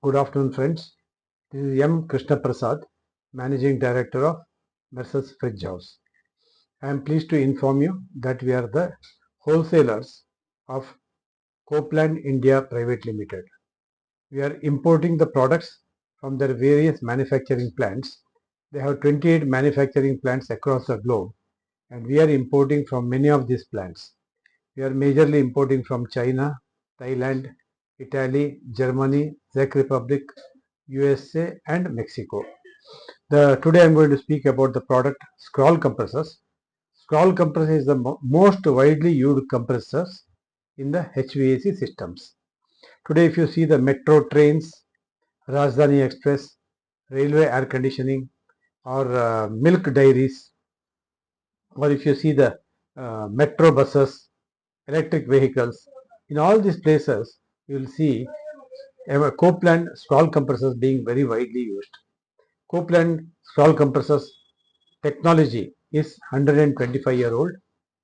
Good afternoon, friends. This is M. Krishna Prasad, Managing Director of Mercer's Fridge House. I am pleased to inform you that we are the wholesalers of Copeland India Private Limited. We are importing the products from their various manufacturing plants. They have 28 manufacturing plants across the globe, and we are importing from many of these plants. We are majorly importing from China, Thailand, Italy, Germany, Czech Republic, USA and Mexico. Today I am going to speak about the product scroll compressors. Scroll compressor is the most widely used compressors in the HVAC systems. Today if you see the metro trains, Rajdhani Express, railway air conditioning or milk dairies, or if you see the metro buses, electric vehicles, in all these places you will see Copeland scroll compressors being very widely used. Copeland scroll compressors technology is 125-year-old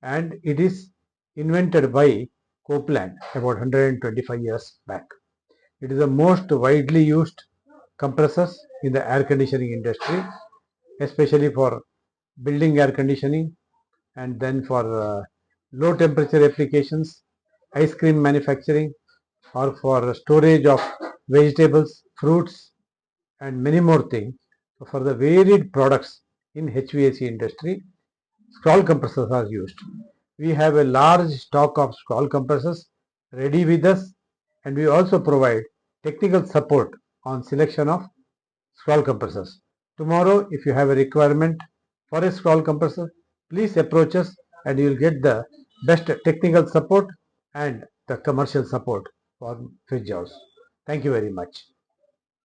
and it is invented by Copeland about 125 years back. It is the most widely used compressors in the air conditioning industry, especially for building air conditioning and then for low temperature applications, ice cream manufacturing, or for storage of vegetables, fruits, and many more things. So for the varied products in HVAC industry, scroll compressors are used. We have a large stock of scroll compressors ready with us, and we also provide technical support on selection of scroll compressors. Tomorrow, if you have a requirement for a scroll compressor, please approach us and you will get the best technical support and the commercial support for Fridge House. Thank you very much.